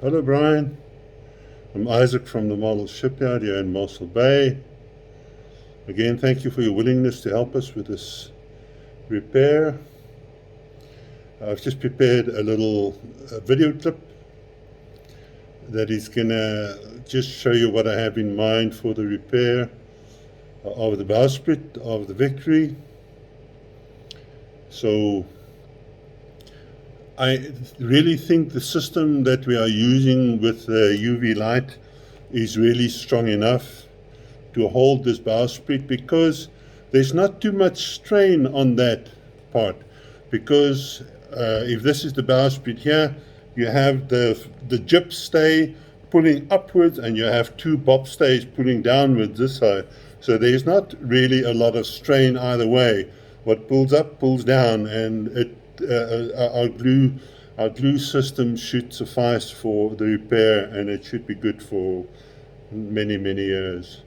Hello, Brian. I'm Isaac from the Model Shipyard here in Mossel Bay. Again, thank you for your willingness to help us with this repair. I've just prepared a little video clip that is going to just show you what I have in mind for the repair of the bowsprit of the Victory. So I really think the system that we are using with the UV light is really strong enough to hold this bowsprit, because there's not too much strain on that part. Because if this is the bowsprit here, you have the jib stay pulling upwards and you have two bob stays pulling downwards this side. So there's not really a lot of strain either way. What pulls up pulls down, and our glue system should suffice for the repair, and it should be good for many years.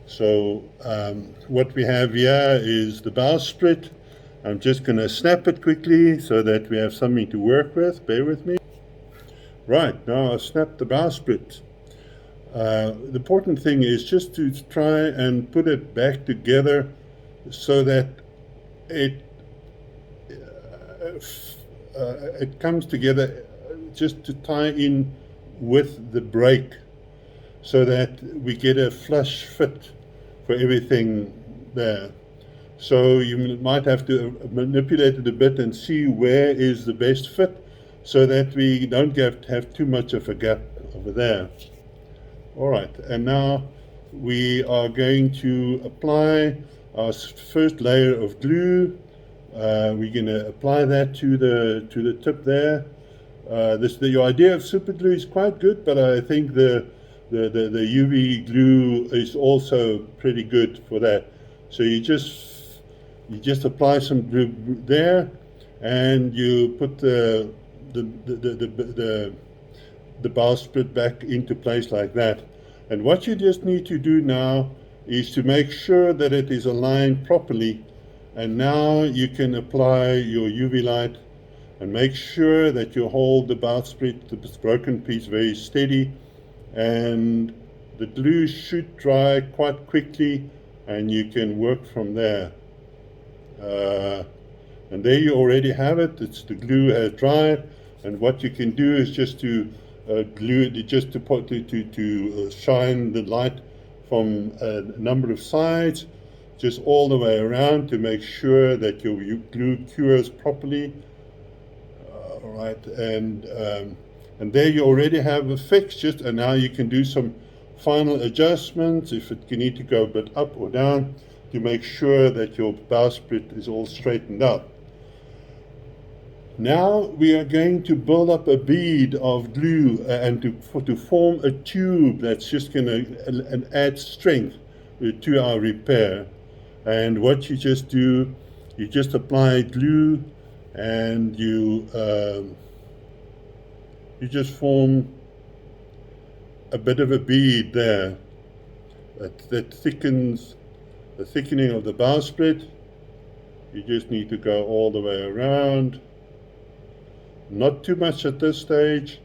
So what we have here is the bowsprit. I'm just going to snap it quickly so that we have something to work with. Bear with me. Right, now I've snapped the bowsprit. The important thing is just to try and put it back together so that it comes together, just to tie in with the brake, so that we get a flush fit for everything there. So you might have to manipulate it a bit and see where is the best fit, so that we don't have too much of a gap over there. All right, and now we are going to apply our first layer of glue. We're going to apply that to the tip there. Your idea of super glue is quite good, but I think the UV glue is also pretty good for that. So you just apply some glue there, and you put the bowsprit back into place like that. And what you just need to do now is to make sure that it is aligned properly. And now you can apply your UV light and make sure that you hold the bowsprit, the broken piece, very steady, and the glue should dry quite quickly, and you can work from there. And there you already have it. The glue has dried, and what you can do is just to glue it, just to shine the light from a number of sides, just all the way around, to make sure that your glue cures properly. All right, and there you already have a fix. And now you can do some final adjustments if you need to go a bit up or down, to make sure that your bowsprit is all straightened out. Now we are going to build up a bead of glue and to form a tube that's just going to add strength to our repair. And what you just do, you just apply glue, and you just form a bit of a bead there that thickens the thickening of the bowsprit. You just need to go all the way around. Not too much at this stage,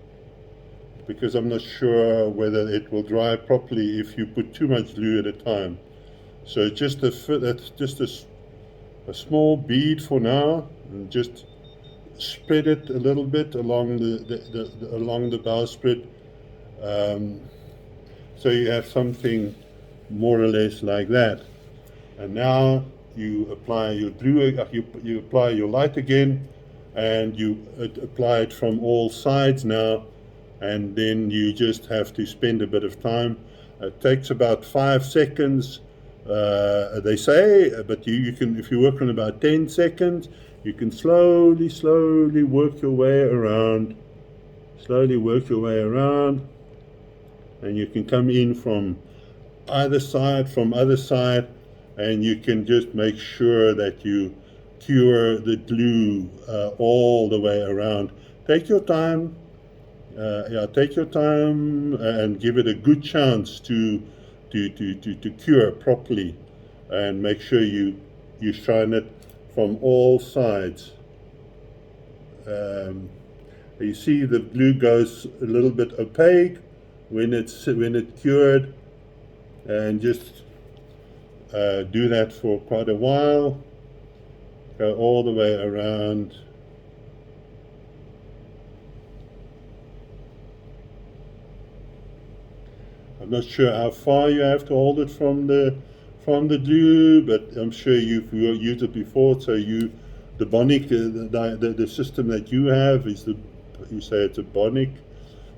because I'm not sure whether it will dry properly if you put too much glue at a time. So that's just a small bead for now, and just spread it a little bit along along the bowsprit, so you have something more or less like that. And now you apply your glue, you apply your light again, and you apply it from all sides now, and then you just have to spend a bit of time. It takes about 5 seconds, they say, but you can, if you work on about 10 seconds, you can slowly work your way around, and you can come in from either side, and you can just make sure that you cure the glue all the way around. Take your time, take your time, and give it a good chance to cure properly, and make sure you shine it from all sides. You see the glue goes a little bit opaque when it's cured, and just do that for quite a while. Go all the way around. I'm not sure how far you have to hold it from the glue, but I'm sure you've used it before. So the Bonic, the system that you have is you say it's a Bonic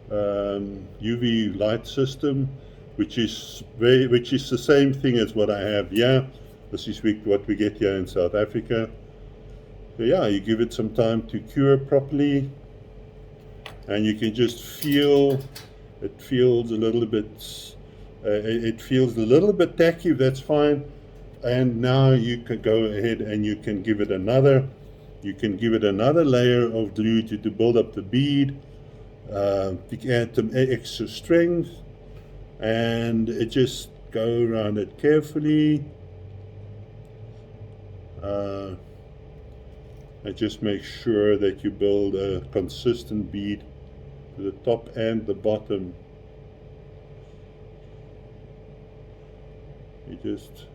UV light system, which is the same thing as what I have here. This is what we get here in South Africa. So yeah, you give it some time to cure properly, and you can just feel it feels a little bit tacky. That's fine. And now you can go ahead and you can give it another layer of glue to build up the bead, to add some extra strength, and it just go around it carefully. And just make sure that you build a consistent bead to the top and the bottom. You just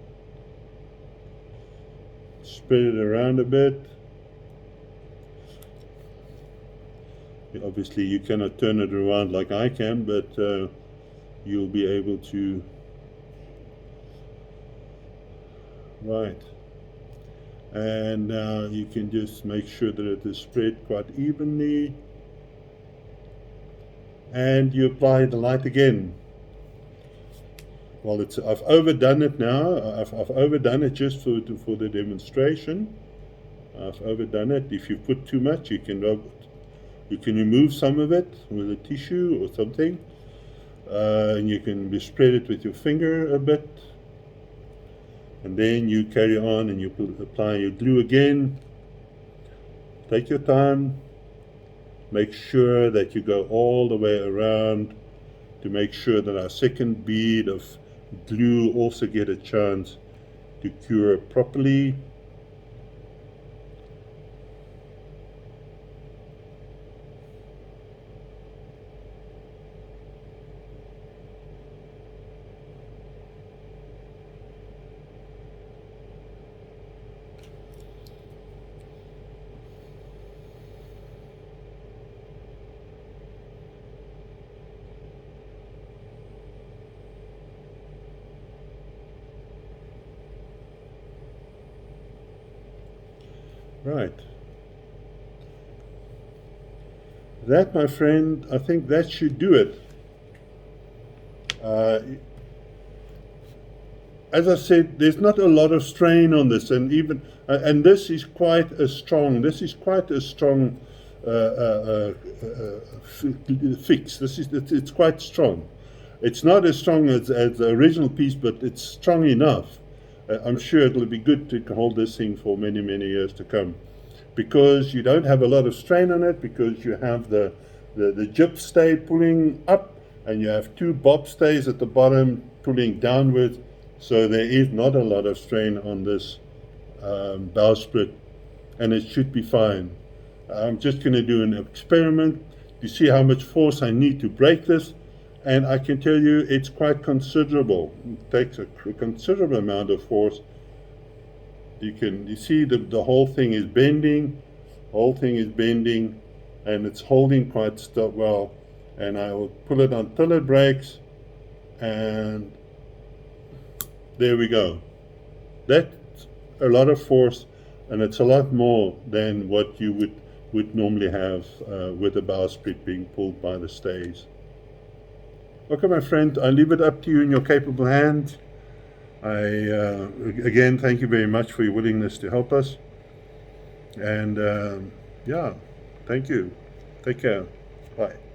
spread it around a bit. Obviously you cannot turn it around like I can, but you'll be able to. Right. And now you can just make sure that it is spread quite evenly, and you apply the light again. Well, I've overdone it now. I've overdone it just for the demonstration. I've overdone it. If you put too much, you can remove some of it with a tissue or something, and you can spread it with your finger a bit. And then you carry on and you apply your glue again. Take your time. Make sure that you go all the way around to make sure that our second bead of glue also get a chance to cure properly. Right. That, my friend, I think that should do it. As I said, there's not a lot of strain on this, and and this is quite a strong. Fix. It's quite strong. It's not as strong as the original piece, but it's strong enough. I'm sure it'll be good to hold this thing for many, many years to come, because you don't have a lot of strain on it, because you have the jib stay pulling up, and you have two bob stays at the bottom pulling downwards, so there is not a lot of strain on this bowsprit, and it should be fine. I'm just going to do an experiment to see how much force I need to break this, and I can tell you it's quite considerable. It takes a considerable amount of force. You see the whole thing is bending. And it's holding quite well. And I will pull it until it breaks, and there we go. That's a lot of force, and it's a lot more than what you would normally have with a bowsprit being pulled by the stays. Okay, my friend, I leave it up to you in your capable hands. Again, thank you very much for your willingness to help us. And yeah, thank you. Take care. Bye.